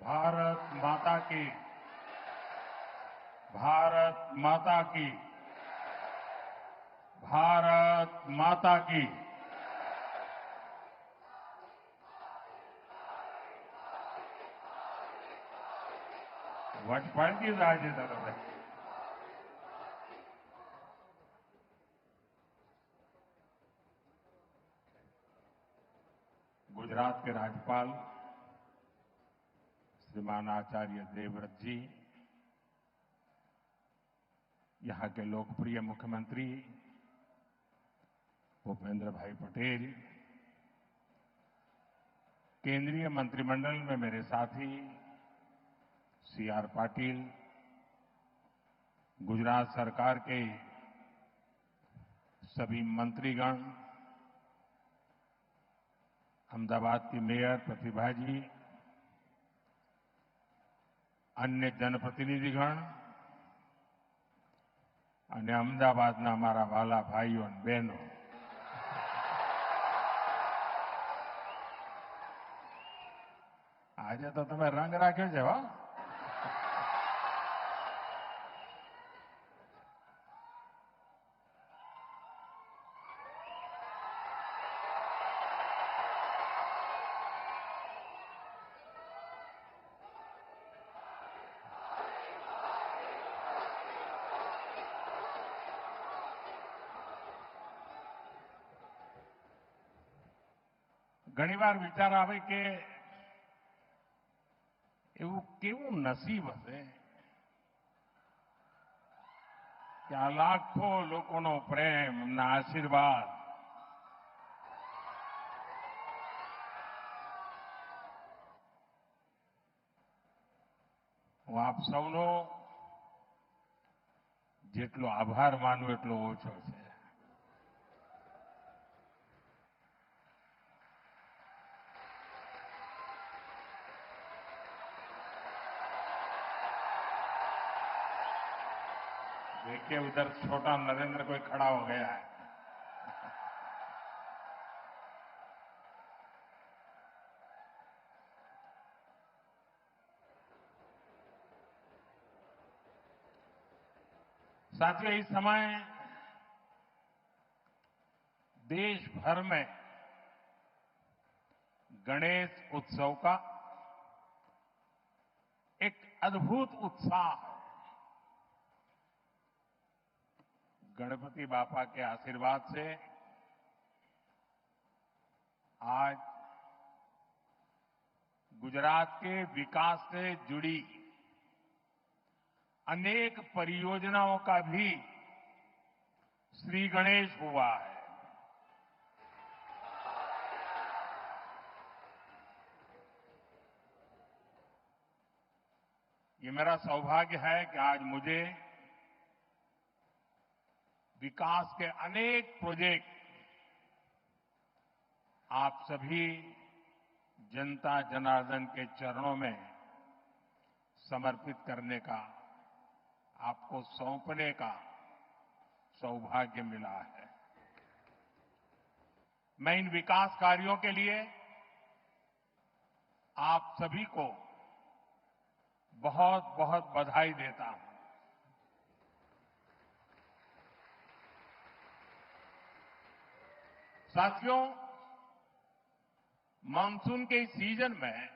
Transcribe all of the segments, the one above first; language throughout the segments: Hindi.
भारत माता की। भारत माता की। भारत माता की। वटपणजी राज्य तरफ है। गुजरात के राज्यपाल श्रीमान आचार्य देवव्रत जी, यहां के लोकप्रिय मुख्यमंत्री भूपेंद्र भाई पटेल, केंद्रीय मंत्रिमंडल में मेरे साथी सीआर पाटिल, गुजरात सरकार के सभी मंत्रीगण, अहमदाबाद की मेयर प्रतिभा जी, अन्य जनप्रतिनिधिगण અને અમદાવાદના મારા વાલા ભાઈઓ અને બહેનો, આજે તો તમે રંગ રાખ્યો છે હો. ઘણીવાર વિચાર આવે કે એવું કેવું નસીબ હશે કે આ લાખો લોકોનો પ્રેમ, એમના આશીર્વાદ હું આપ સૌનો જેટલો આભાર માનું એટલો ઓછો છે. देखिए उधर छोटा नरेंद्र कोई खड़ा हो गया है. साथियों, इस समय देश भर में गणेश उत्सव का एक अद्भुत उत्साह है. गणपति बापा के आशीर्वाद से आज गुजरात के विकास से जुड़ी अनेक परियोजनाओं का भी श्री गणेश हुआ है. ये मेरा सौभाग्य है कि आज मुझे विकास के अनेक प्रोजेक्ट आप सभी जनता जनार्दन के चरणों में समर्पित करने का, आपको सौंपने का सौभाग्य मिला है. मैं इन विकास कार्यों के लिए आप सभी को बहुत बहुत बधाई देता हूं. साथियों, मानसून के इस सीजन में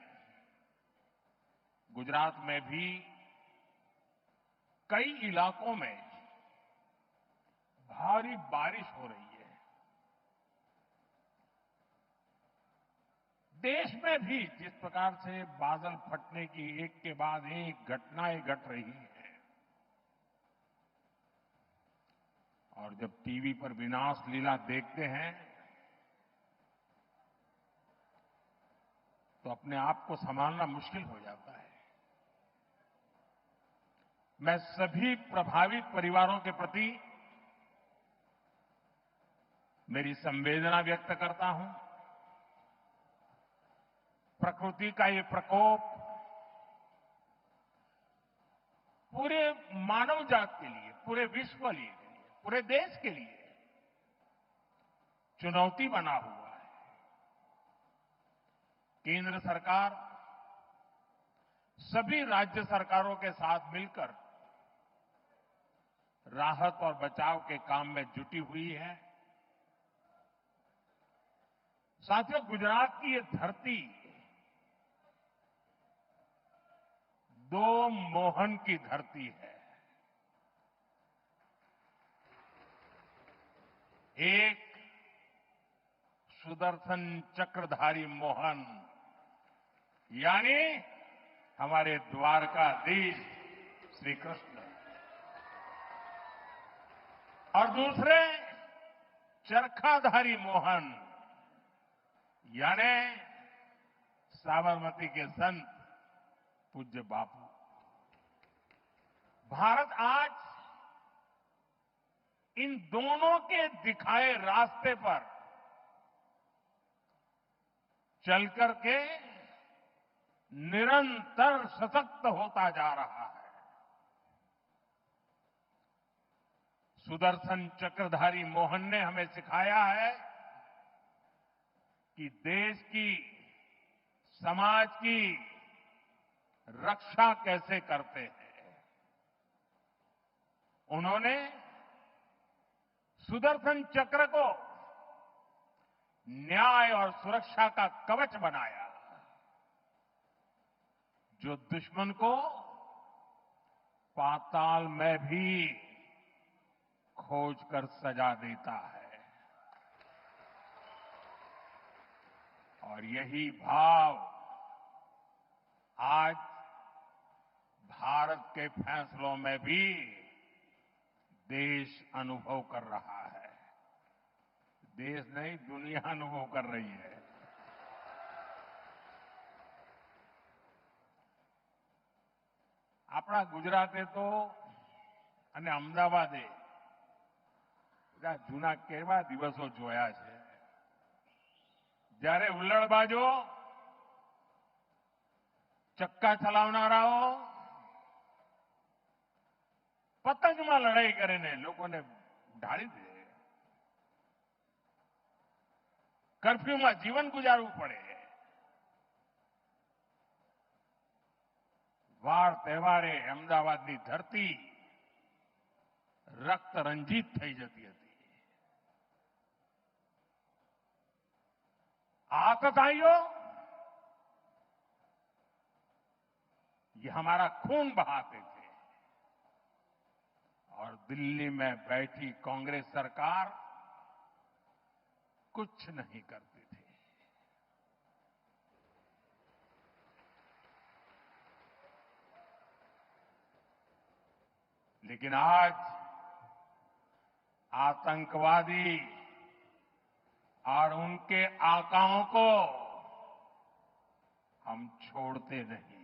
गुजरात में भी कई इलाकों में भारी बारिश हो रही है. देश में भी जिस प्रकार से बादल फटने की एक के बाद एक घटनाएं घट रही हैं और जब टीवी पर विनाश लीला देखते हैं तो अपने आप को संभालना मुश्किल हो जाता है. मैं सभी प्रभावित परिवारों के प्रति मेरी संवेदना व्यक्त करता हूं. प्रकृति का ये प्रकोप पूरे मानव जात के लिए, पूरे विश्व के लिए, पूरे देश के लिए चुनौती बना हुआ है. केंद्र सरकार सभी राज्य सरकारों के साथ मिलकर राहत और बचाव के काम में जुटी हुई है। साथियों, गुजरात की ये धरती दो मोहन की धरती है। एक सुदर्शन चक्रधारी मोहन यानी हमारे द्वारकाधीश श्री कृष्ण, और दूसरे चरखाधारी मोहन यानी साबरमती के संत पूज्य बापू। भारत आज इन दोनों के दिखाए रास्ते पर चल करके निरंतर सशक्त होता जा रहा है। सुदर्शन चक्रधारी मोहन ने हमें सिखाया है कि देश की, समाज की रक्षा कैसे करते हैं। उन्होंने सुदर्शन चक्र को न्याय और सुरक्षा का कवच बनाया, जो दुश्मन को पाताल में भी खोज कर सजा देता है। और यही भाव आज भारत के फैसलों में भी देश अनुभव कर रहा है। देश नहीं, दुनिया अनुभव कर रही है। આપણા ગુજરાતે તો અને અમદાવાદે બધા જૂના કેવા દિવસો જોયા છે, જ્યારે હુલ્લડબાજો, ચક્કા ચલાવનારાઓ પતંગમાં લડાઈ કરીને લોકોને ઢાળી દે, કર્ફ્યુમાં જીવન ગુજારવું પડે, વાર તહેવારે અમદાવાદની ધરતી રક્ત રંજીત થઈ જતી હતી। आतताइयों, ये हमारा खून बहाते थे और दिल्ली में बैठी कांग्रेस सरकार कुछ नहीं करती थी। लेकिन आज आतंकवादी और उनके आकाओं को हम छोड़ते नहीं।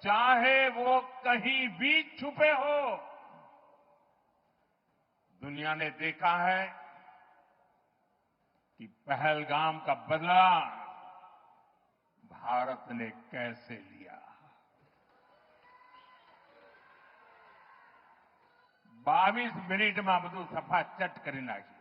चाहे वो कहीं भी छुपे हो। दुनिया ने देखा है कि पहलगाम का बदला भारत ने कैसे लिया। 22 मिनिट में બધું સફા ચટ કરી નાખ્યું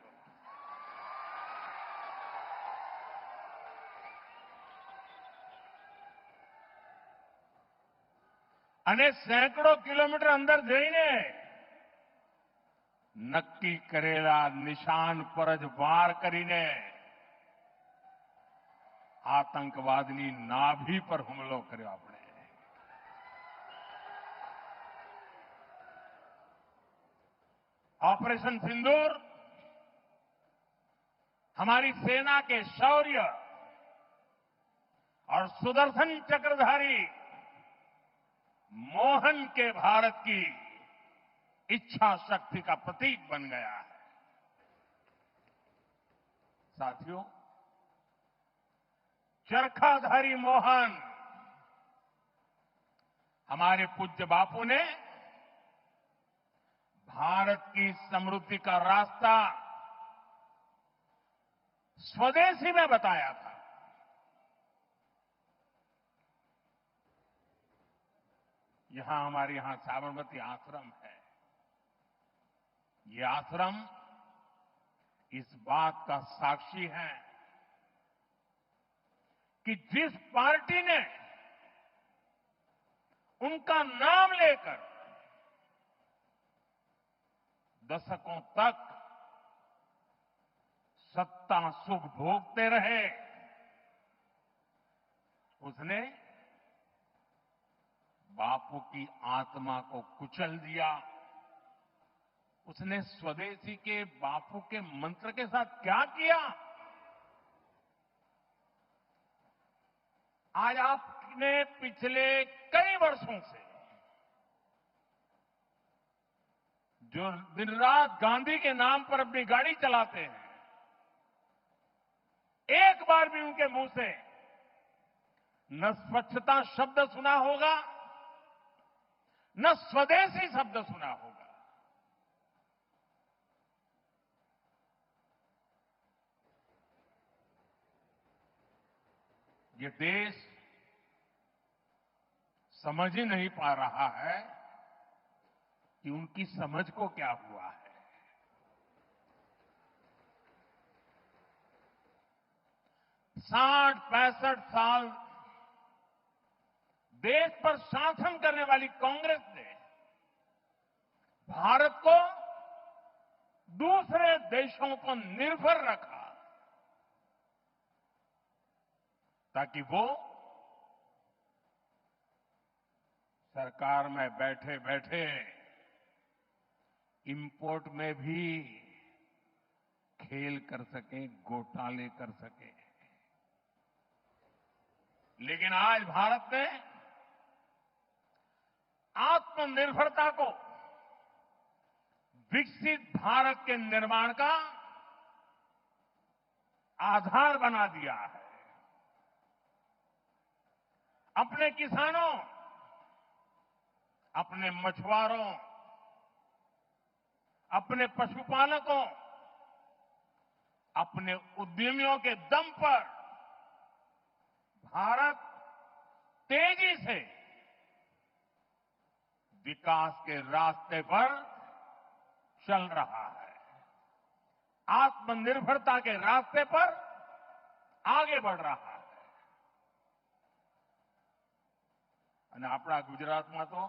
અને સેંકડો કિલોમીટર અંદર જઈને નક્કી કરેલા નિશાન પર જ વાર કરીને આતંકવાદની નાભી પર હુમલો કર્યો આપણે। ऑपरेशन सिंदूर हमारी सेना के शौर्य और सुदर्शन चक्रधारी मोहन के भारत की इच्छा शक्ति का प्रतीक बन गया है। साथियों, चरखाधारी मोहन हमारे पूज्य बापू ने भारत की समृद्धि का रास्ता स्वदेशी में बताया था। हमारे यहां साबरमती आश्रम है। ये आश्रम इस बात का साक्षी है कि जिस पार्टी ने उनका नाम लेकर दशकों तक सत्ता सुख भोगते रहे, उसने बापू की आत्मा को कुचल दिया। उसने स्वदेशी के बापू के मंत्र के साथ क्या किया? आज आपने पिछले कई वर्षों से जो दिन रात गांधी के नाम पर अपनी गाड़ी चलाते हैं, एक बार भी उनके मुंह से न स्वच्छता शब्द सुना होगा, न स्वदेशी शब्द सुना होगा। ये देश समझ ही नहीं पा रहा है कि उनकी समझ को क्या हुआ है। 60-65 साल देश पर शासन करने वाली कांग्रेस ने भारत को दूसरे देशों पर निर्भर रखा ताकि वो सरकार में बैठे बैठे इंपोर्ट में भी खेल कर सकें, घोटाले कर सकें। लेकिन आज भारत ने आत्मनिर्भरता को विकसित भारत के निर्माण का आधार बना दिया है। अपने किसानों, अपने मछुआरों, अपने पशुपालकों, अपने उद्यमियों के दम पर भारत तेजी से विकास के रास्ते पर चल रहा है, आत्मनिर्भरता के रास्ते पर आगे बढ़ रहा है। અને આપણા ગુજરાતમાં તો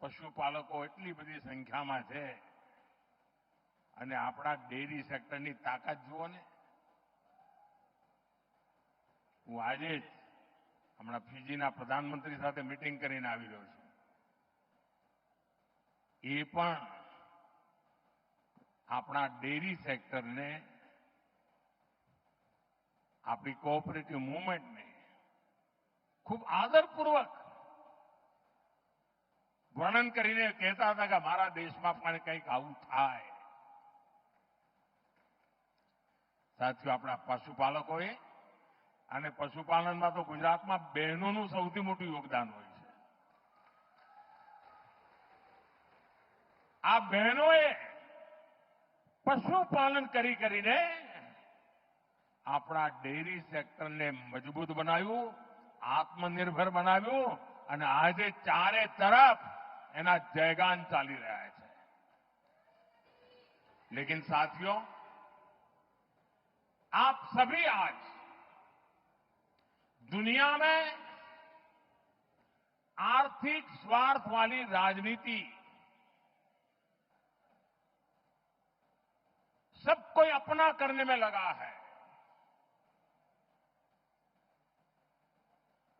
પશુપાલકો એટલી બધી સંખ્યામાં છે અને આપણા ડેરી સેક્ટરની તાકાત જુઓ ને. હું આજે જ હમણાં ફિજીના પ્રધાનમંત્રી સાથે મીટિંગ કરીને આવી રહ્યો છું. એ પણ આપણા ડેરી સેક્ટરને, આપણી કોઓપરેટિવ મૂવમેન્ટને ખૂબ આદરપૂર્વક વર્ણન કરીને કહેતા હતા કે મારા દેશમાં પણ કંઈક આવું થાય. સાથીઓ, આપણા પશુપાલકોએ અને પશુપાલનમાં તો ગુજરાતમાં બહેનોનું સૌથી મોટું યોગદાન હોય છે. આ બહેનોએ પશુપાલન કરીને આપણા ડેરી સેક્ટરને મજબૂત બનાવ્યું, આત્મનિર્ભર બનાવ્યું અને આજે ચારે તરફ એના જયગાન ચાલી રહ્યા છે. लेकिन साथियों, आप सभी आज दुनिया में आर्थिक स्वार्थ वाली राजनीति सब कोई अपना करने में लगा है.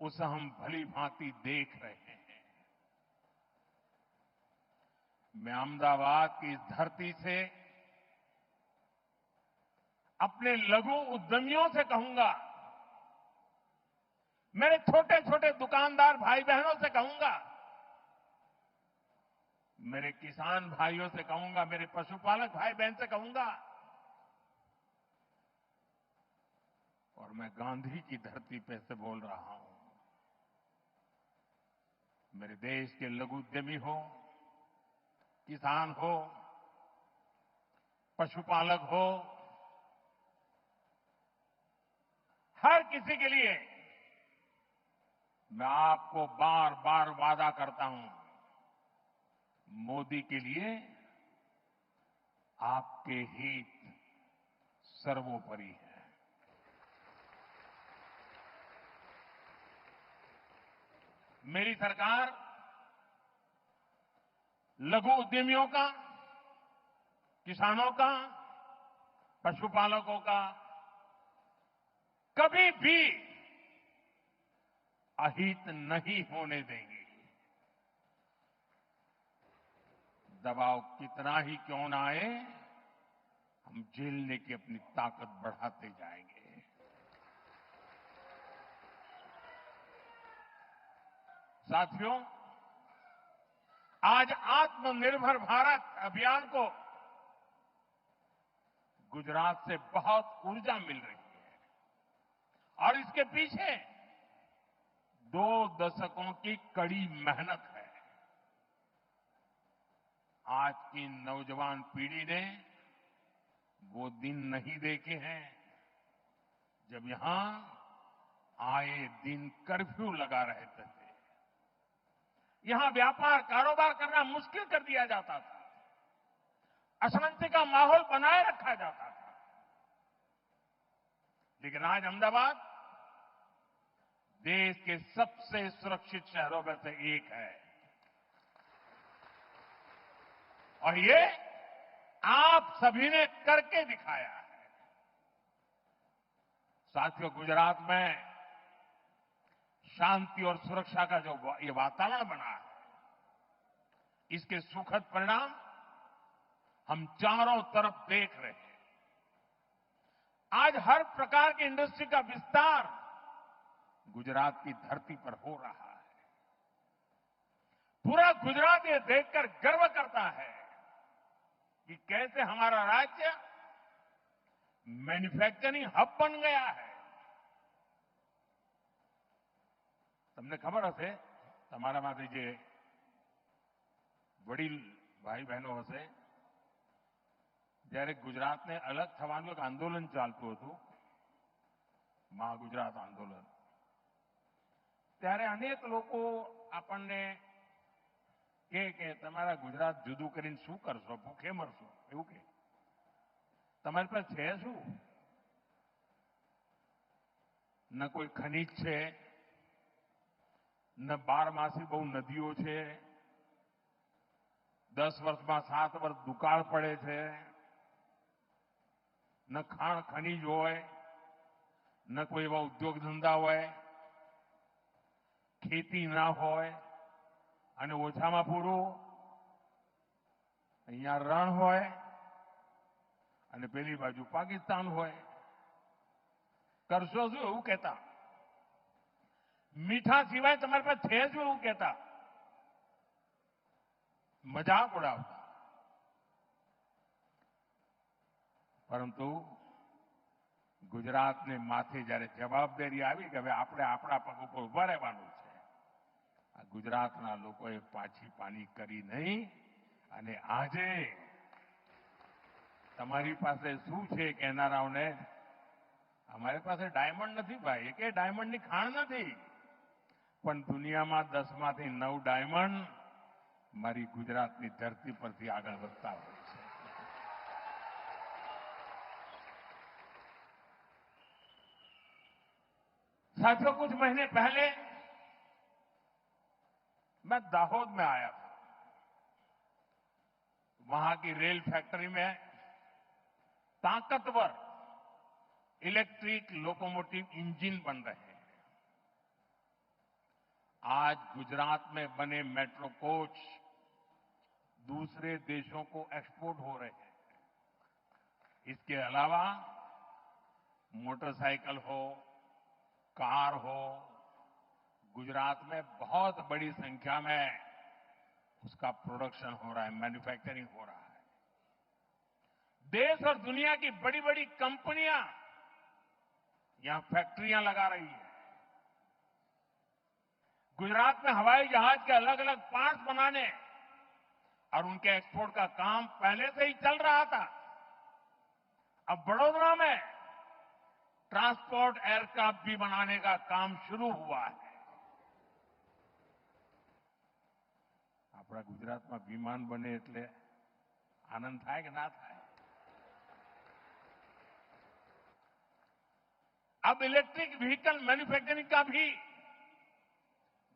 उसे हम भली भांति देख रहे हैं. मैं अहमदाबाद की इस धरती से अपने लघु उद्यमियों से कहूंगा, मेरे छोटे छोटे दुकानदार भाई बहनों से कहूंगा, मेरे किसान भाइयों से कहूंगा, मेरे पशुपालक भाई बहन से कहूंगा, और मैं गांधी की धरती पे से बोल रहा हूं, मेरे देश के लघु उद्यमी हो, किसान हो, पशुपालक हो, हर किसी के लिए मैं आपको बार बार वादा करता हूं, मोदी के लिए आपके हित सर्वोपरि है. मेरी सरकार लघु उद्यमियों का, किसानों का, पशुपालकों का कभी भी अहित नहीं होने देंगी। दबाव कितना ही क्यों ना आए, हम झेलने की अपनी ताकत बढ़ाते जाएंगे। साथियों, आज आत्मनिर्भर भारत अभियान को गुजरात से बहुत ऊर्जा मिल रही है और इसके पीछे 2 दशकों की कड़ी मेहनत है। आज की नौजवान पीढ़ी ने वो दिन नहीं देखे हैं जब यहां आए दिन कर्फ्यू लगा रहते थे। यहां व्यापार कारोबार करना मुश्किल कर दिया जाता था, अशांति का माहौल बनाए रखा जाता था। लेकिन आज अहमदाबाद देश के सबसे सुरक्षित शहरों में से एक है और ये आप सभी ने करके दिखाया है। साथियों, गुजरात में शांति और सुरक्षा का जो ये वातावरण बना है, इसके सुखद परिणाम हम चारों तरफ देख रहे हैं। आज हर प्रकार की इंडस्ट्री का विस्तार गुजरात की धरती पर हो रहा है। पूरा गुजरात ये देखकर गर्व करता है कि कैसे हमारा राज्य मैन्युफैक्चरिंग हब बन गया है। તમને ખબર હશે, તમારામાંથી જે વડીલ ભાઈ બહેનો હશે, જ્યારે ગુજરાતને અલગ થવાનું એક આંદોલન ચાલતું હતું, મહાગુજરાત આંદોલન, ત્યારે અનેક લોકો આપણને કહે કે તમારા ગુજરાત જુદું કરીને શું કરશો, ભૂખે મરશો, એવું કે તમારી પાસે છે શું? ન કોઈ ખનીજ છે, न 12 બહુ નદીઓ છે, 10 વર્ષમાં 7 વર્ષ દુકાળ પડે છે, ન ખાણ ખનીજ હોય, ન કોઈ એવા ઉદ્યોગ ધંધા હોય, ખેતી ના હોય અને ઓછામાં પૂરું અહીંયા રણ હોય અને પેલી બાજુ પાકિસ્તાન હોય. કરશો શું એવું કહેતા? મીઠા સિવાય તમારી પાસે છે શું એવું કહેતા? મજાક ઉડાવતા. પરંતુ ગુજરાતને માથે જ્યારે જવાબદારી આવી કે હવે આપણે આપણા પગ ઉપર ઉભા રહેવાનું છે, આ ગુજરાતના લોકોએ પાછી પાની કરી નહીં અને આજે તમારી પાસે શું છે કહેનારાઓને, અમારી પાસે ડાયમંડ નથી ભાઈ, એકે ડાયમંડની ખાણ નથી, પણ દુનિયામાં 10માંથી 9 ડાયમંડ મારી ગુજરાતની ધરતી પરથી આગળ વધતા હોય છે. साथियों, कुछ महीने पहले मैं दाहोद में आया था. वहां की रेल फैक्ट्री में ताकतवर इलेक्ट्रिक लोकोमोटिव इंजन बन रहे हैं. आज गुजरात में बने मेट्रो कोच दूसरे देशों को एक्सपोर्ट हो रहे हैं. इसके अलावा मोटरसाइकिल हो, कार हो, गुजरात में बहुत बड़ी संख्या में उसका प्रोडक्शन हो रहा है, मैन्युफैक्चरिंग हो रहा है. देश और दुनिया की बड़ी बड़ी कंपनियां यहां फैक्ट्रियां लगा रही है. गुजरात में हवाई जहाज के अलग अलग पार्ट्स बनाने और उनके एक्सपोर्ट का काम पहले से ही चल रहा था. अब बड़ौदा में ट्रांसपोर्ट एयरक्राफ्ट भी बनाने का काम शुरू हुआ है. આપણા ગુજરાતમાં વિમાન બને એટલે આનંદ થાય કે ના થાય? अब इलेक्ट्रिक व्हीकल मैन्युफैक्चरिंग का भी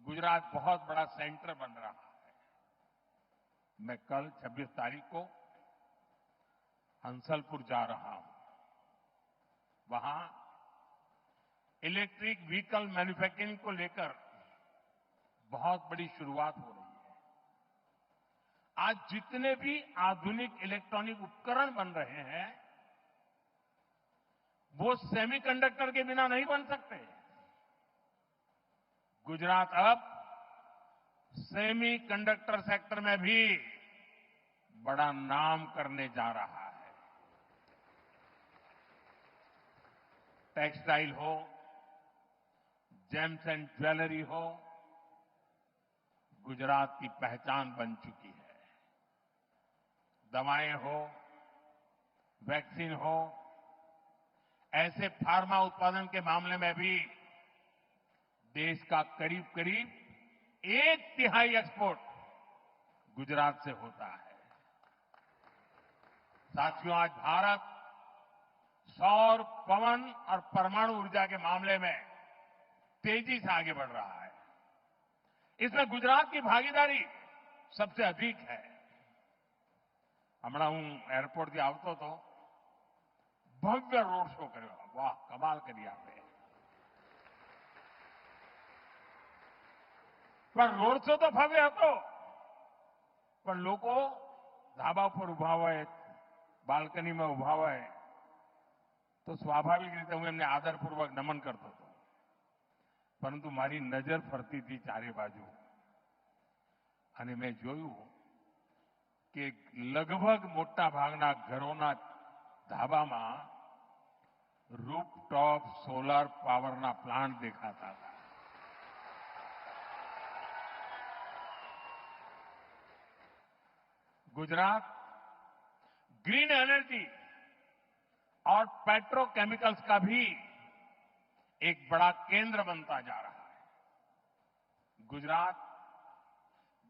गुजरात बहुत बड़ा सेंटर बन रहा है। मैं कल 26 तारीख को हंसलपुर जा रहा हूं। वहां इलेक्ट्रिक व्हीकल मैन्युफैक्चरिंग को लेकर बहुत बड़ी शुरुआत हो रही है। आज जितने भी आधुनिक इलेक्ट्रॉनिक उपकरण बन रहे हैं वो सेमीकंडक्टर के बिना नहीं बन सकते। गुजरात अब सेमीकंडक्टर सेक्टर में भी बड़ा नाम करने जा रहा है। टेक्सटाइल हो, जेम्स एंड ज्वेलरी हो, गुजरात की पहचान बन चुकी है। दवाएं हो, वैक्सीन हो, ऐसे फार्मा उत्पादन के मामले में भी देश का करीब करीब 1/3 एक्सपोर्ट गुजरात से होता है। साथियों, आज भारत सौर, पवन और परमाणु ऊर्जा के मामले में तेजी से आगे बढ़ रहा है। इसमें गुजरात की भागीदारी सबसे अधिक है। हमारा हूं एयरपोर्ट થી આવતો તો ભવ્ય રોડ શો કર્યો। વાહ, કમાલ કરી આપે। પણ રોડ શો તો ભવ્ય હતો, પણ લોકો ધાબા પર ઉભા હોય, બાલ્કનીમાં ઉભા હોય તો સ્વાભાવિક રીતે હું એમને આદરપૂર્વક નમન કરતો હતો। પરંતુ મારી નજર ફરતી હતી ચારે બાજુ અને મેં જોયું કે લગભગ મોટા ભાગના ઘરોના ધાબામાં રૂફટોપ સોલાર પાવરના પ્લાન્ટ દેખાતા હતા। गुजरात ग्रीन एनर्जी और पेट्रोकेमिकल्स का भी एक बड़ा केंद्र बनता जा रहा है। गुजरात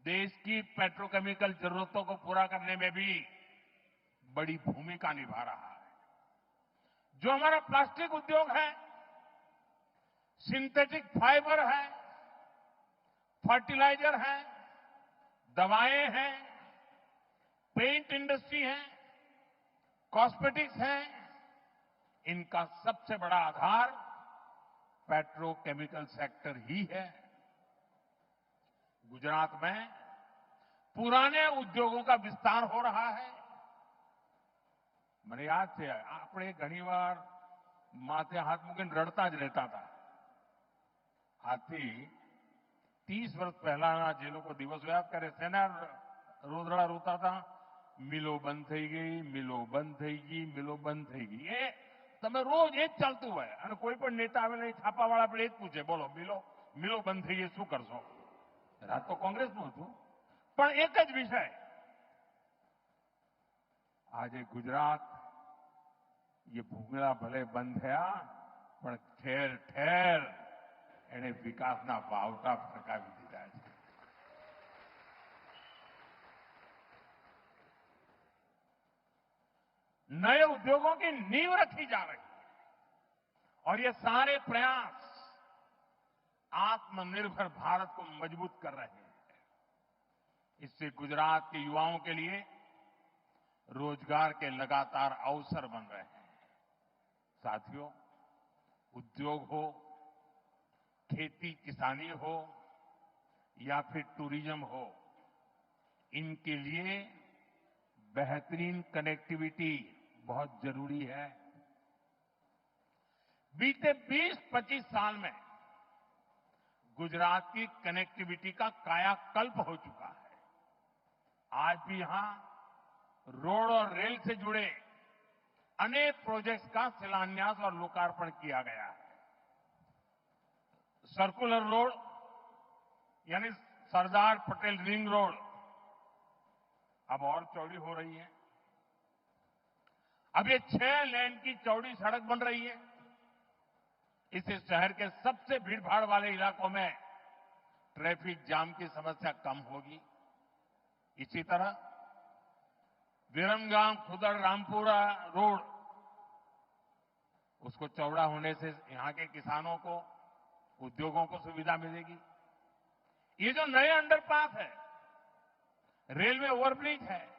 देश की पेट्रोकेमिकल जरूरतों को पूरा करने में भी बड़ी भूमिका निभा रहा है। जो हमारा प्लास्टिक उद्योग है, सिंथेटिक फाइबर है, फर्टिलाइजर है, दवाएं हैं, पेंट इंडस्ट्री है, कॉस्मेटिक्स है, इनका सबसे बड़ा आधार पेट्रोकेमिकल सेक्टर ही है। गुजरात में पुराने उद्योगों का विस्तार हो रहा है। મને યાદ છે, આપણે ઘણીવાર માથે હાથ મૂકીને રડતા જ રહેતા હતા। આજથી 30 વર્ષ પહેલાના જે લોકો દિવસો યાદ કરે, શેના રોદડા રોતા હતા? મિલો બંધ થઈ ગઈ, મિલો બંધ થઈ ગઈ, મિલો બંધ થઈ ગઈ। એ તમે રોજ એ જ ચાલતું હોય અને કોઈ પણ નેતા આવેલા છાપાવાળા આપણે એ જ પૂછે, બોલો મિલો બંધ થઈ ગઈ, શું કરશો? રાત તો કોંગ્રેસનું હતું, પણ એક જ વિષય। આજે ગુજરાત ये भूंगळा भले बंद थया, पण ठेर ठेर एने विकासना वावटा फरकावी दीधा है। नए उद्योगों की नींव रखी जा रही है और ये सारे प्रयास आत्मनिर्भर भारत को मजबूत कर रहे हैं। इससे गुजरात के युवाओं के लिए रोजगार के लगातार अवसर बन रहे हैं। साथियों, उद्योग हो, खेती किसानी हो या फिर टूरिज्म हो, इनके लिए बेहतरीन कनेक्टिविटी बहुत जरूरी है। बीते 20-25 साल में गुजरात की कनेक्टिविटी का कायाकल्प हो चुका है। आज भी यहां रोड और रेल से जुड़े अनेक प्रोजेक्ट्स का शिलान्यास और लोकार्पण किया गया है। सर्कुलर रोड यानी सरदार पटेल रिंग रोड अब और चौड़ी हो रही है। अब ये 6 लेन की चौड़ी सड़क बन रही है। इससे शहर के सबसे भीड़भाड़ वाले इलाकों में ट्रैफिक जाम की समस्या कम होगी। इसी तरह विरमगाम खुदड़ रामपुरा रोड, उसको चौड़ा होने से यहां के किसानों को, उद्योगों को सुविधा मिलेगी। ये जो नए अंडरपास है, रेलवे ओवरब्रिज है,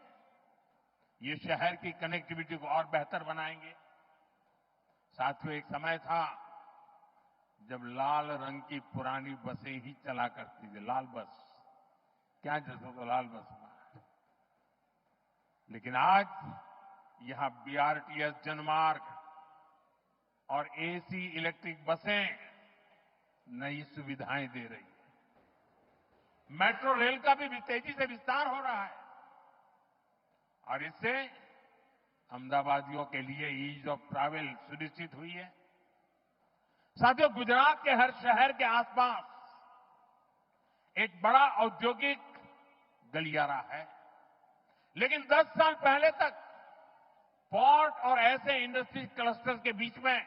ये शहर की कनेक्टिविटी को और बेहतर बनाएंगे। साथियों, एक समय था जब लाल रंग की पुरानी बसें ही चला करती थी, लाल बस, क्या जैसा तो लाल बस में। लेकिन आज यहां बीआरटीएस जनमार्ग और एसी इलेक्ट्रिक बसें नई सुविधाएं दे रही है। मेट्रो रेल का भी तेजी से विस्तार हो रहा है और इससे अहमदाबादियों के लिए ईज ऑफ ट्रैवल सुनिश्चित हुई है। साथियों, गुजरात के हर शहर के आसपास एक बड़ा औद्योगिक गलियारा है, लेकिन 10 साल पहले तक पोर्ट और ऐसे इंडस्ट्री क्लस्टर्स के बीच में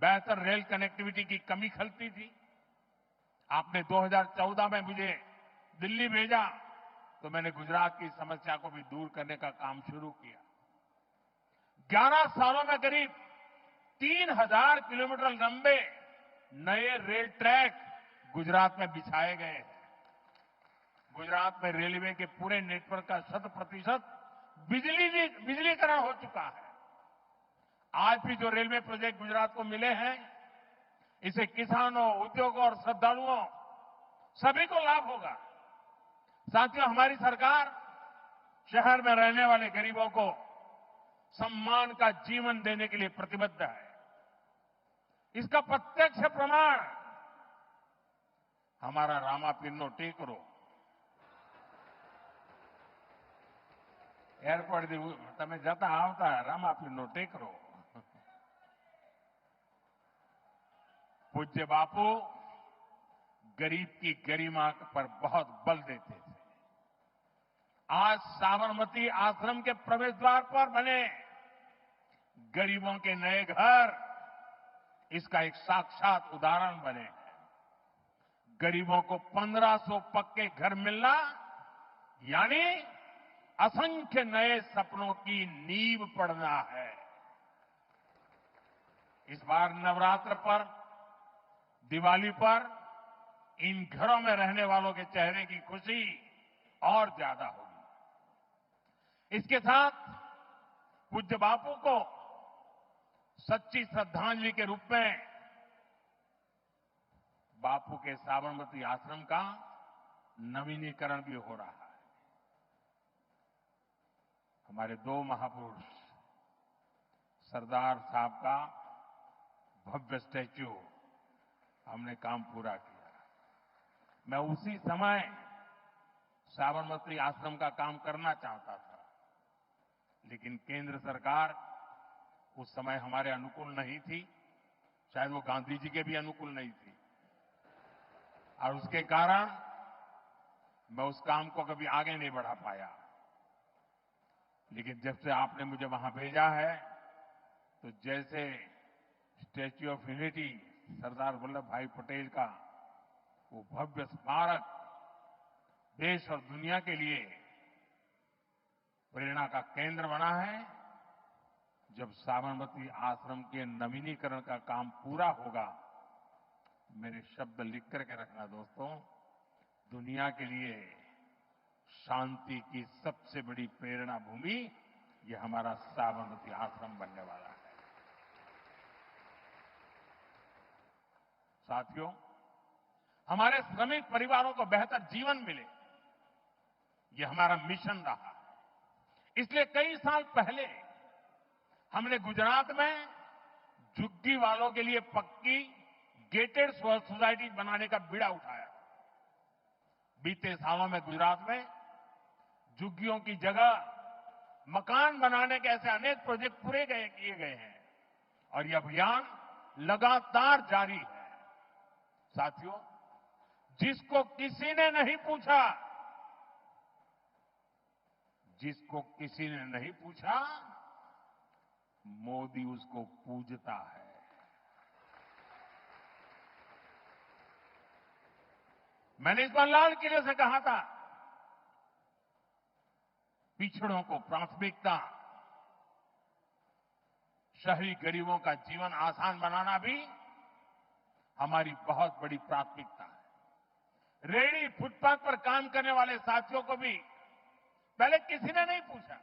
बेहतर रेल कनेक्टिविटी की कमी खलती थी। आपने 2014 में मुझे दिल्ली भेजा तो मैंने गुजरात की समस्या को भी दूर करने का काम शुरू किया। 11 सालों में करीब 3000 किलोमीटर लंबे नए रेल ट्रैक गुजरात में बिछाए गए हैं। गुजरात में रेलवे के पूरे नेटवर्क का 100% बिजलीकरण हो चुका है। आज भी जो रेलवे प्रोजेक्ट गुजरात को मिले हैं, इसे किसानों, उद्योगों और श्रद्धालुओं सभी को लाभ होगा। साथियों, हमारी सरकार शहर में रहने वाले गरीबों को सम्मान का जीवन देने के लिए प्रतिबद्ध है। इसका प्रत्यक्ष प्रमाण हमारा रामापीनो टेकरो एयरपोर्ट તમે જતા આવતા રામાપીનો ટેકરો। पूज्य बापू गरीब की गरिमा पर बहुत बल देते थे। आज साबरमती आश्रम के प्रवेश द्वार पर बने गरीबों के नए घर इसका एक साक्षात उदाहरण बने हैं। गरीबों को 1500 पक्के घर मिलना यानी असंख्य नए सपनों की नींव पड़ना है। इस बार नवरात्र पर, दिवाली पर इन घरों में रहने वालों के चेहरे की खुशी और ज्यादा होगी। इसके साथ पूज्य बापू को सच्ची श्रद्धांजलि के रूप में बापू के साबरमती आश्रम का नवीनीकरण भी हो रहा है। हमारे 2 महापुरुष सरदार साहब का भव्य स्टैच्यू हमने काम पूरा किया। मैं उसी समय साबरमती आश्रम का काम करना चाहता था, लेकिन केंद्र सरकार उस समय हमारे अनुकूल नहीं थी, शायद वो गांधी जी के भी अनुकूल नहीं थी, और उसके कारण मैं उस काम को कभी आगे नहीं बढ़ा पाया। लेकिन जब से आपने मुझे वहां भेजा है, तो जैसे statue of unity Sardar Vallabh भाई पटेल का वो भव्य स्मारक देश और दुनिया के लिए प्रेरणा का केंद्र बना है, जब साबरमती आश्रम के नवीनीकरण का काम पूरा होगा, मेरे शब्द लिख करके रखना दोस्तों, दुनिया के लिए शांति की सबसे बड़ी प्रेरणा भूमि ये हमारा साबरमती आश्रम बनने वाला है। साथियों, हमारे श्रमिक परिवारों को बेहतर जीवन मिले, ये हमारा मिशन रहा है। इसलिए कई साल पहले हमने गुजरात में झुग्गी वालों के लिए पक्की गेटेड सोसाइटी बनाने का बीड़ा उठाया। बीते सालों में गुजरात में झुग्गियों की जगह मकान बनाने के ऐसे अनेक प्रोजेक्ट पूरे किए गए हैं और यह अभियान लगातार जारी है। साथियों, जिसको किसी ने नहीं पूछा, मोदी उसको पूजता है। मैंने इस बार लाल किले से कहा था, पिछड़ों को प्राथमिकता, शहरी गरीबों का जीवन आसान बनाना भी हमारी बहुत बड़ी प्राथमिकता है। रेहड़ी फुटपाथ पर काम करने वाले साथियों को भी पहले किसी ने नहीं पूछा।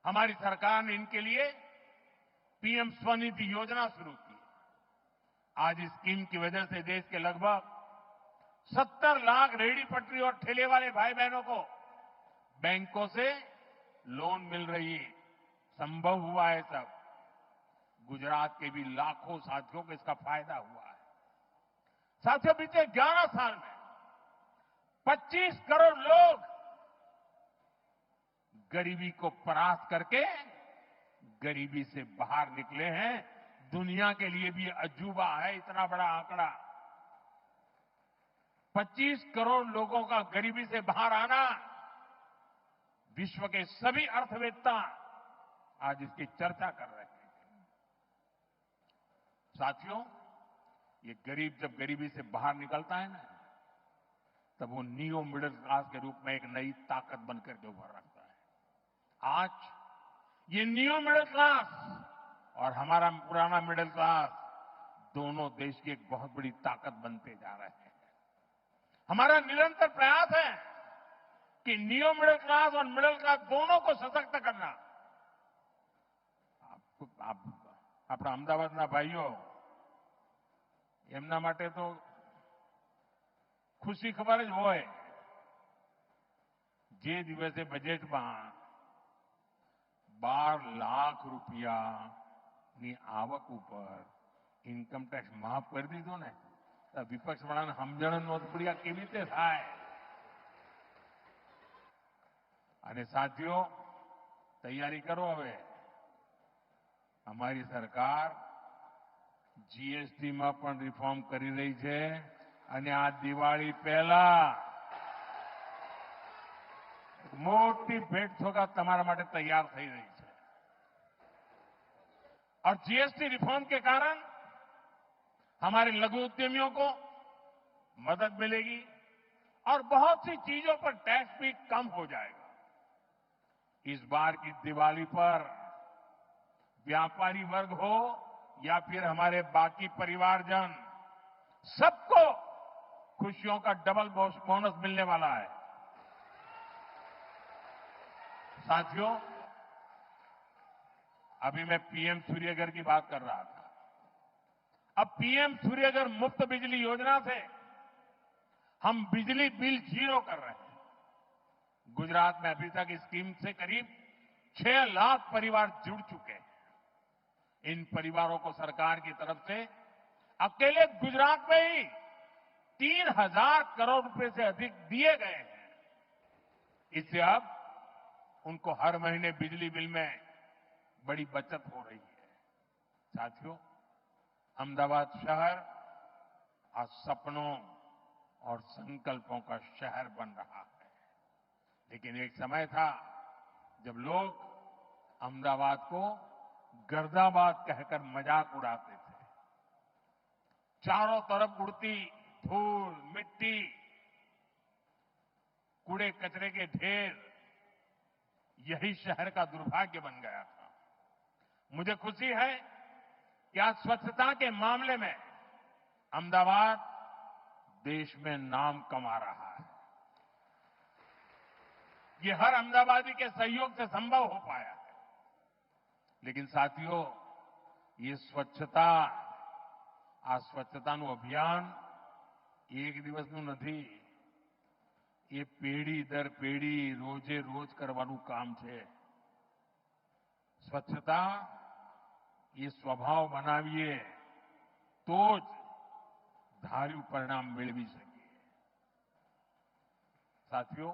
हमारी सरकार ने इनके लिए पीएम स्वनिधि योजना शुरू की। आज इस स्कीम की वजह से देश के लगभग 70 लाख रेहड़ी पटरी और ठेले वाले भाई बहनों को बैंकों से लोन मिल रही है। संभव हुआ है सब। गुजरात के भी लाखों साथियों को इसका फायदा हुआ है। साथियों, बीते 11 साल में 25 करोड़ लोग गरीबी को परास्त करके गरीबी से बाहर निकले हैं। दुनिया के लिए भी अजूबा है इतना बड़ा आंकड़ा। 25 करोड़ लोगों का गरीबी से बाहर आना, विश्व के सभी अर्थवेत्ता आज इसकी चर्चा कर रहे हैं। साथियों, ये गरीब जब गरीबी से बाहर निकलता है ना, तब वो नियो मिडिल क्लास के रूप में एक नई ताकत बनकर के उभर रखता है। आज ये नियो मिडिल क्लास और हमारा पुराना मिडिल क्लास दोनों देश की एक बहुत बड़ी ताकत बनते जा रहे हैं। हमारा निरंतर प्रयास है कि नियो मिडिल क्लास और मिडिल क्लास दोनों को सशक्त करना। આપણા અમદાવાદના ભાઈઓ, એમના માટે તો ખુશી ખબર જ હોય જે દિવસે બજેટમાં 12 લાખ રૂપિયાની આવક ઉપર ઇન્કમ ટેક્સ માફ કરી દીધો ને, તો વિપક્ષવાળાને સમજણ નહોતી પડી આ કેવી રીતે થાય। અને સાથીઓ, તૈયારી કરો હવે। हमारी सरकार जीएसटी में पण रिफॉर्म કરી રહી છે અને આ દિવાળી પહેલા મોટી भेट सौगात તમારા માટે તૈયાર થઈ રહી છે। और जीएसटी रिफॉर्म के कारण हमारे लघु उद्यमियों को मदद मिलेगी और बहुत सी चीजों पर टैक्स भी कम हो जाएगा। इस बार की दिवाली पर व्यापारी वर्ग हो या फिर हमारे बाकी परिवारजन, सबको खुशियों का डबल बोनस मिलने वाला है। साथियों, अभी मैं पीएम सूर्यघर की बात कर रहा था। अब पीएम सूर्यघर मुफ्त बिजली योजना से हम बिजली बिल जीरो कर रहे हैं। गुजरात में अभी तक इस स्कीम से करीब 6 लाख परिवार जुड़ चुके हैं। इन परिवारों को सरकार की तरफ से अकेले गुजरात में ही 3000 करोड़ रुपए से अधिक दिए गए हैं। इससे अब उनको हर महीने बिजली बिल में बड़ी बचत हो रही है। साथियों, अहमदाबाद शहर आज सपनों और संकल्पों का शहर बन रहा है। लेकिन एक समय था जब लोग अहमदाबाद को गर्दाबाद कहकर मजाक उड़ाते थे। चारों तरफ उड़ती धूल, मिट्टी, कूड़े कचरे के ढेर, यही शहर का दुर्भाग्य बन गया था। मुझे खुशी है कि आज स्वच्छता के मामले में अहमदाबाद देश में नाम कमा रहा है। ये हर अहमदाबादी के सहयोग से संभव हो पाया है। लेकिन साथियों, ये स्वच्छता, आ स्वच्छताનું અભિયાન એક દિવસનું નથી। ये પેઢી દર પેઢી રોજે રોજ કરવાનું કામ છે। स्वच्छता ये स्वभाव बनाવીએ તો જ ધાર્યું પરિણામ મેળવી શકીએ। साथियों,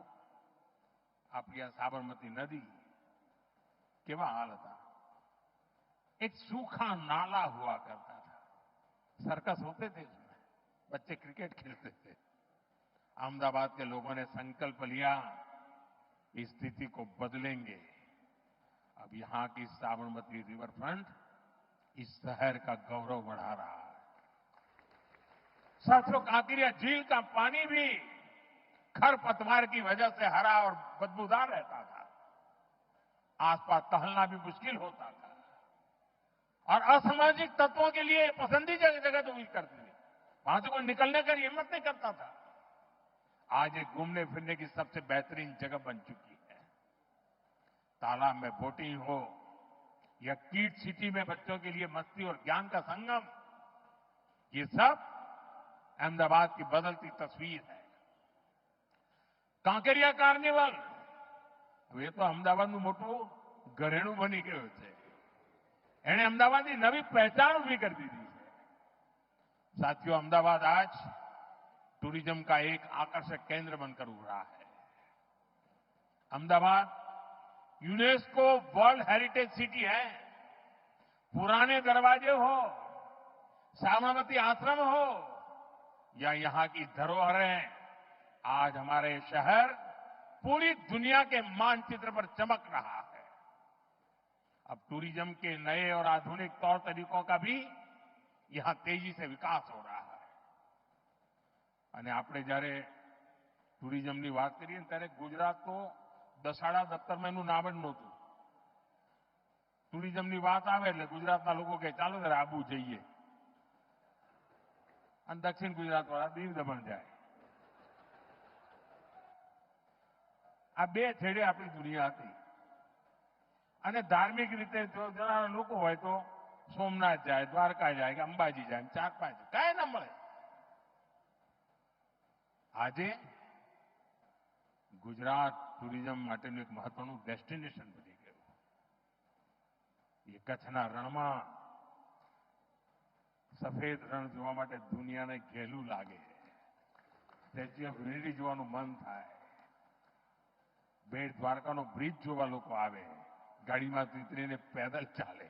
આપણી આ સાબરમતી નદી કેવા હાલ હતા। एक सूखा नाला हुआ करता था, सर्कस होते थे उसमें, बच्चे क्रिकेट खेलते थे। अहमदाबाद के लोगों ने संकल्प लिया इस स्थिति को बदलेंगे। अब यहां की साबरमती रिवर फ्रंट इस शहर का गौरव बढ़ा रहा है। साथियों, कांकरिया झील का पानी भी खरपतवार की वजह से हरा और बदबूदार रहता था। आसपास टहलना भी मुश्किल होता था और असामाजिक तत्वों के लिए पसंदीदा जगह तो हुई करती थी। वहां से कोई निकलने का हिम्मत नहीं करता था। आज ये घूमने फिरने की सबसे बेहतरीन जगह बन चुकी है। तालाब में बोटिंग हो या किड सिटी में बच्चों के लिए मस्ती और ज्ञान का संगम, ये सब अहमदाबाद की बदलती तस्वीर है। કાંકરિયા કાર્નિવલ, હવે તો અમદાવાદનું મોટું ઘરેણું બની ગયું છે. એણે અમદાવાદની નવી પહેચાન ઉભી કરી દીધી છે. साथियों, अहमदाबाद आज टूरिज्म का एक आकर्षक केंद्र बनकर उभरा है. Ahmedabad UNESCO world heritage city है. पुराने दरवाजे हो, साबरमती आश्रम हो या यहां की धरोहरें, आज हमारे शहर पूरी दुनिया के मानचित्र पर चमक रहा है. अब टूरिज्म के नए और आधुनिक तौर तरीकों का भी यहां तेजी से विकास हो रहा है. અને આપણે જ્યારે ટુરિઝમની વાત કરીએ ત્યારે ગુજરાત તો દસાડા દફતરમાં એનું નામ જ નહોતું. ટુરિઝમની વાત આવે એટલે ગુજરાતના લોકો કહે ચાલો જરા આબુ જઈએ, અને દક્ષિણ ગુજરાતવાળા દીવ દમણ જાય. આ બે છેડે આપણી દુનિયા હતી. અને ધાર્મિક રીતે જો જરા લોકો હોય તો સોમનાથ જાય, દ્વારકા જાય કે અંબાજી જાય, 4-5 કાંઈ ના મળે. આજે ગુજરાત ટુરિઝમ માટેનું એક મહત્વનું ડેસ્ટિનેશન બની ગયું. એ કચ્છના રણમાં સફેદ રણ જોવા માટે દુનિયાને ઘેલું લાગે. સ્ટેચ્યુ ઓફ યુનિટી જોવાનું મન થાય. બેટ દ્વારકાનો બ્રિજ જોવા લોકો આવે, ગાડીમાં ઉતરીને પેદલ ચાલે.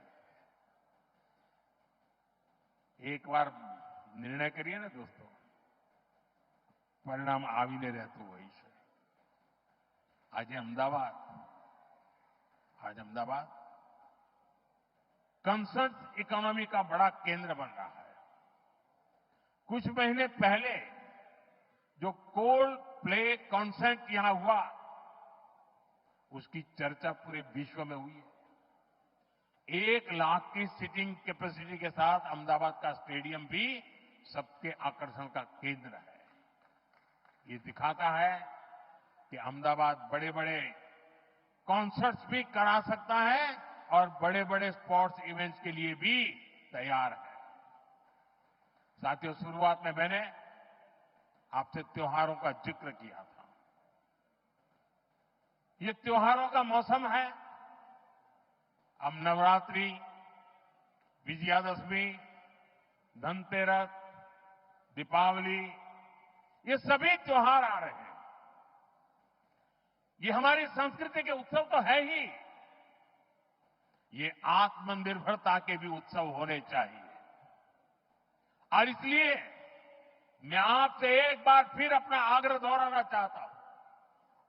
એકવાર નિર્ણય કરીએ ને દોસ્તો, પરિણામ આવીને રહેતું હોય છે. आज अहमदाबाद कंसर्ट इकोनॉमी का बड़ा केंद्र बन रहा है. कुछ महीने पहले जो कोल्ड प्ले कॉन्सर्ट यहां हुआ, उसकी चर्चा पूरे विश्व में हुई है. 1 लाख की सीटिंग कैपेसिटी के साथ अहमदाबाद का स्टेडियम भी सबके आकर्षण का केंद्र है. ये दिखाता है कि अहमदाबाद बड़े बड़े कॉन्सर्ट्स भी करा सकता है और बड़े बड़े स्पोर्ट्स इवेंट्स के लिए भी तैयार है. साथियों, शुरुआत में मैंने आपसे त्योहारों का जिक्र किया था. ये त्योहारों का मौसम है. अब नवरात्रि, विजयादशमी, धनतेरस, दीपावली, ये सभी त्योहार आ रहे हैं. ये हमारी संस्कृति के उत्सव तो है ही, ये आत्मनिर्भरता के भी उत्सव होने चाहिए. और इसलिए मैं आपसे एक बार फिर अपना आग्रह दोहराना चाहता हूं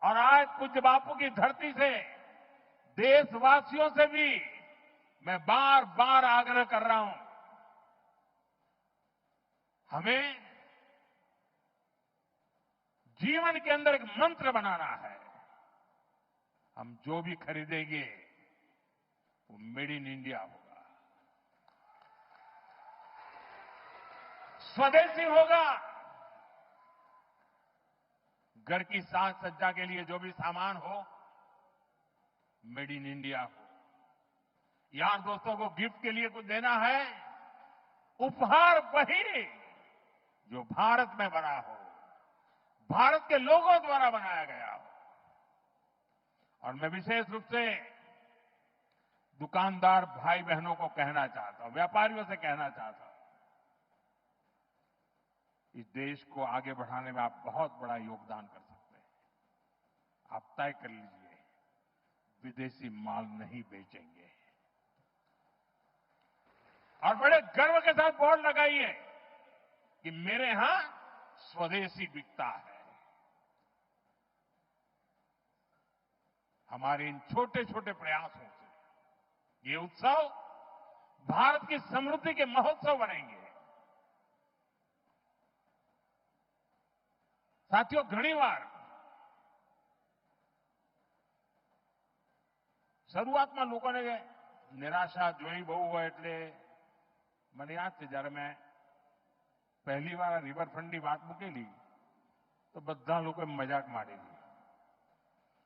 और आज पूज्य बापू की धरती से देशवासियों से भी मैं बार बार आग्रह कर रहा हूं. हमें जीवन के अंदर एक मंत्र बनाना है. हम जो भी खरीदेंगे वो मेड इन इंडिया होगा, स्वदेशी होगा. घर की साज सज्जा के लिए जो भी सामान हो, मेड इन इंडिया हो. यार दोस्तों को गिफ्ट के लिए कुछ देना है, उपहार वही जो भारत में बना हो, भारत के लोगों द्वारा बनाया गया हो. और मैं विशेष रूप से दुकानदार भाई बहनों को कहना चाहता हूं, व्यापारियों से कहना चाहता हूं, इस देश को आगे बढ़ाने में आप बहुत बड़ा योगदान कर सकते हैं. आप तय कर लीजिए, विदेशी माल नहीं बेचेंगे. और बड़े गर्व के साथ बोर्ड लगाइए कि मेरे यहां स्वदेशी बिकता है. हमारे इन छोटे छोटे प्रयासों से ये उत्सव भारत की समृद्धि के महोत्सव बनेंगे. साथियों, घनी बार શરૂઆતમાં લોકોને નિરાશા જોઈ બહુ હોય. એટલે મને યાદ છે જ્યારે મેં પહેલી વાર રિવરફ્રન્ટની વાત મૂકેલી તો તો બધા લોકોએ મજાક માંડી હતી.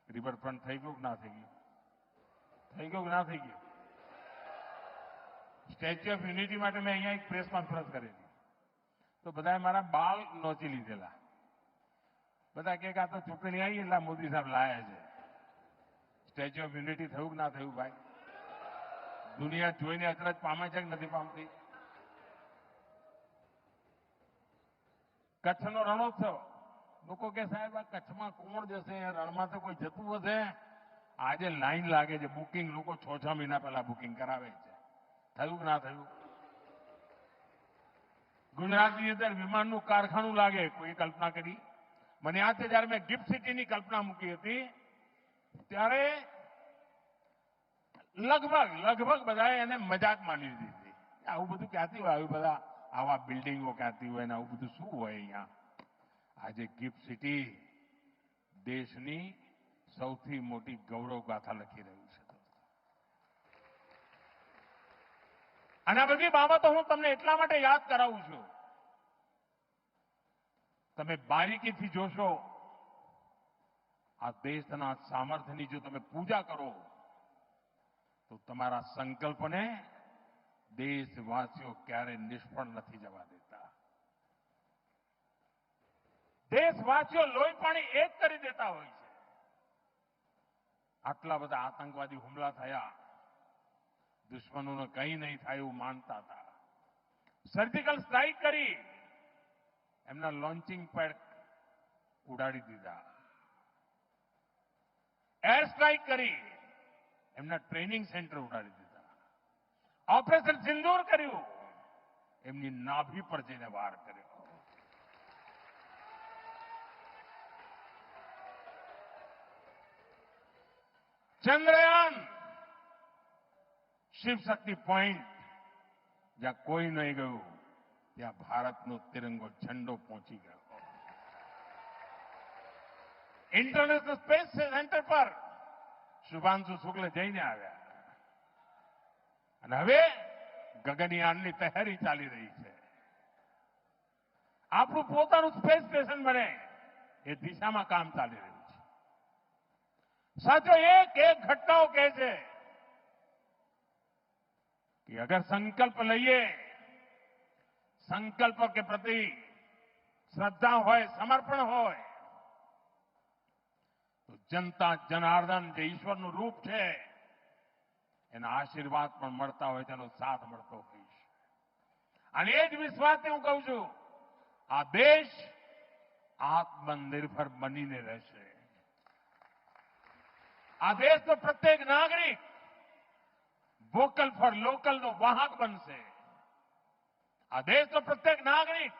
રિવરફ્રન્ટ થઈ ગયું કે ના થઈ ગયું? થઈ ગયું કે ના થઈ ગયું? સ્ટેચ્યુ ઓફ યુનિટી માટે મેં અહીંયા એક પ્રેસ કોન્ફરન્સ કરેલી, તો બધાએ મારા બાલ નોચી લીધેલા. બધા કે આ તો ચૂંટણી આવી એટલે મોદી સાહેબ લાયા છે. સ્ટેચ્યુ ઓફ યુનિટી થયું કે ના થયું ભાઈ? દુનિયા જોઈને અચરજ પામે છે કે નથી પામતી? કચ્છનો રણોત્સવ, લોકો કે સાહેબ આ કચ્છમાં કોણ જશે? રણમાં તો કોઈ જતું હશે? આજે લાઈન લાગે છે, બુકિંગ લોકો 6-6 મહિના પહેલા બુકિંગ કરાવે છે. થયું કે ના થયું? ગુજરાતની અંદર વિમાનનું કારખાનું લાગે, કોઈ કલ્પના કરી? મને યાદ છે જયારે મેં ગિફ્ટ સિટીની કલ્પના મૂકી હતી ત્યારે લગભગ બધાએ એને મજાક માની લીધી. આવું બધું ક્યાંથી હોય? આવી બધા આવા બિલ્ડિંગો ક્યાંથી હોય ને આવું બધું શું હોય અહીંયા? આજે ગિફ્ટ સિટી દેશની સૌથી મોટી ગૌરવ ગાથા લખી રહ્યું છે. અને આ બધી બાબતો હું તમને એટલા માટે યાદ કરાવું છું, તમે બારીકીથી જોશો, આ દેશના સામર્થ્યની જો તમે પૂજા કરો તો તમારા સંકલ્પને દેશવાસીઓ ક્યારે નિષ્ફળ નથી જવા દેતા. દેશવાસીઓ લોહી પાણી એક કરી દેતા હોય છે. આટલા બધા આતંકવાદી હુમલા થયા, દુશ્મનોને કંઈ નહીં થાય એવું માનતા હતા. સર્જિકલ સ્ટ્રાઇક કરી, એમના લોન્ચિંગ પેડ ઉડાડી દીધા. એર સ્ટ્રાઇક કરી, એમના ટ્રેનિંગ સેન્ટર ઉડાડી દીધા. ઓપરેશન સિંદૂર કર્યું, એમની નાભી પર જઈને વાર કર્યો. ચંદ્રયાન, શિવશક્તિ પોઈન્ટ, જ્યાં કોઈ નહીં ગયું ત્યાં ભારતનો તિરંગો ઝંડો પહોંચી ગયો. ઇન્ટરનેશનલ સ્પેસ સેન્ટર પર શુભાંશુ શુક્લ જઈને આવ્યા. અને હવે ગગનયાનની તૈયારી ચાલી રહી છે. આપણું પોતાનું સ્પેસ સ્ટેશન બને એ દિશામાં કામ ચાલી રહ્યું છે. साथियों, एक एक घटनाओं कहते कि अगर संकल्प लइए, संकल्प के प्रति श्रद्धा होय, समर्पण होय, तो जनता जनार्दन જે ઈશ્વરનું રૂપ છે એના આશીર્વાદ પણ મળતા હોય, તેનો સાથ મળતો હોય છે. અને એ જ વિશ્વાસથી હું કહું છું, આ દેશ આત્મનિર્ભર બનીને રહેશે. આ દેશનો પ્રત્યેક નાગરિક વોકલ ફોર લોકલનો વાહક બનશે. આ દેશનો પ્રત્યેક નાગરિક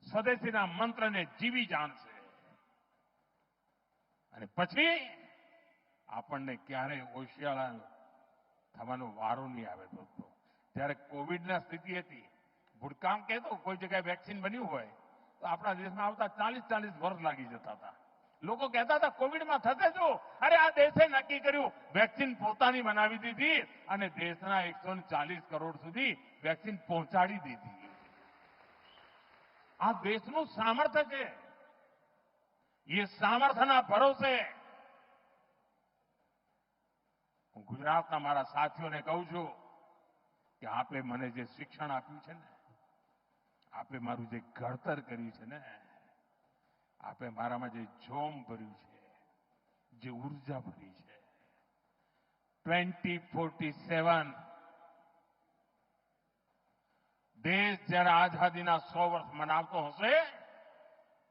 સ્વદેશીના મંત્રને જીવી જાણશે. અને પછી આપણને ક્યારેય હોશિયાર થવાનો વારો નહીં આવે. દોસ્તો, જ્યારે કોવિડની સ્થિતિ હતી, ભૂતકાળ કહેતો કોઈ જગ્યાએ વેક્સિન બન્યું હોય તો આપણા દેશમાં આવતા 40-40 વર્ષ લાગી જતા હતા. લોકો કહેતા હતા કોવિડમાં થશે શું? અરે આ દેશે નક્કી કર્યું, વેક્સિન પોતાની બનાવી દીધી અને દેશના 140 કરોડ સુધી વેક્સિન પહોંચાડી દીધી. આ દેશનું સામર્થ્ય છે. એ સામર્થ્યના ભરોસે હું ગુજરાતના મારા સાથીઓને કહું છું કે આપે મને જે શિક્ષણ આપ્યું છે ને, આપે મારું જે ઘડતર કર્યું છે ને, આપે મારામાં જે જોમ ભર્યું છે, જે ઉર્જા ભરી છે, 2047 દેશ જ્યારે આઝાદીના 100 વર્ષ મનાવતો હશે,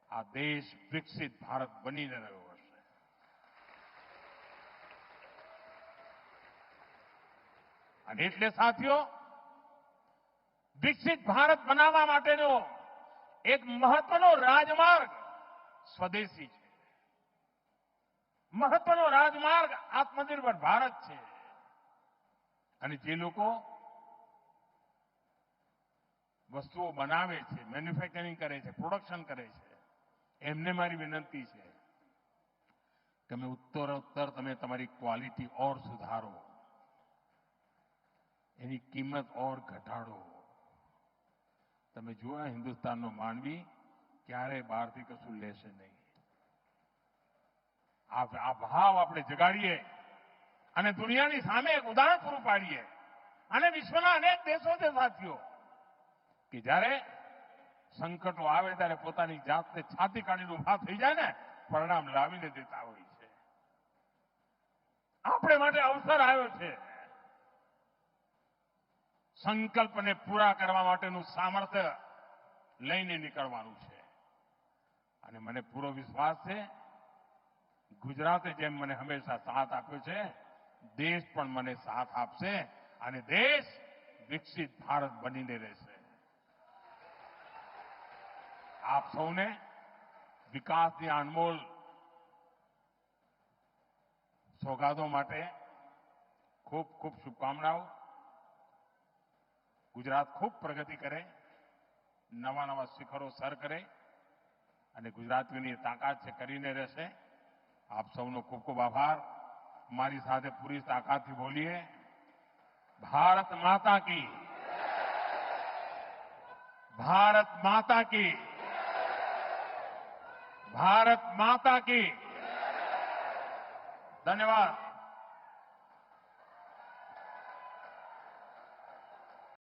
આ દેશ વિકસિત ભારત બનીને રહ્યો હશે. અને એટલે સાથીઓ, વિકસિત ભારત બનાવવા માટેનો એક મહત્વનો રાજમાર્ગ સ્વદેશી છે. મહત્વનો રાજમાર્ગ આત્મનિર્ભર ભારત છે. અને જે લોકો વસ્તુઓ બનાવે છે, મેન્યુફેક્ચરિંગ કરે છે, પ્રોડક્શન કરે છે, એમને મારી વિનંતી છે કે તમે ઉત્તરોત્તર તમારી ક્વોલિટી ઓર સુધારો, એની કિંમત ઓર ઘટાડો. તમે જુઓ હિન્દુસ્તાનનો માનવી ક્યારેય બહારથી કશું લેશે નહીં. આ ભાવ આપણે જગાડીએ અને દુનિયાની સામે એક ઉદાહરણ પૂરું પાડીએ. અને વિશ્વના અનેક દેશો છે સાથીઓ કે જ્યારે સંકટો આવે ત્યારે પોતાની જાતને છાતી કાઢીને ઉભા થઈ જાય ને પરિણામ લાવીને દેતા હોય છે. આપણે માટે અવસર આવ્યો છે. સંકલ્પને પૂરા કરવા માટેનું સામર્થ્ય લઈને નીકળવાનું છે. અને મને પૂરો વિશ્વાસ છે ગુજરાતે જેમ મને હંમેશા સાથ આપ્યો છે દેશ પણ મને સાથ આપશે અને દેશ વિકસિત ભારત બનીને રહેશે. આપ સૌને વિકાસની અનમોલ સોગાદો માટે ખૂબ ખૂબ શુભકામનાઓ. ગુજરાત ખૂબ પ્રગતિ કરે, નવા નવા શિખરો સર કરે અને ગુજરાતીઓની તાકાત છે કરીને રહેશે. આપ સૌનો ખૂબ ખૂબ આભાર. મારી સાથે પૂરી તાકાતથી બોલીએ. ભારત માતા કી, ભારત માતા કી, ભારત માતા કી. ધન્યવાદ.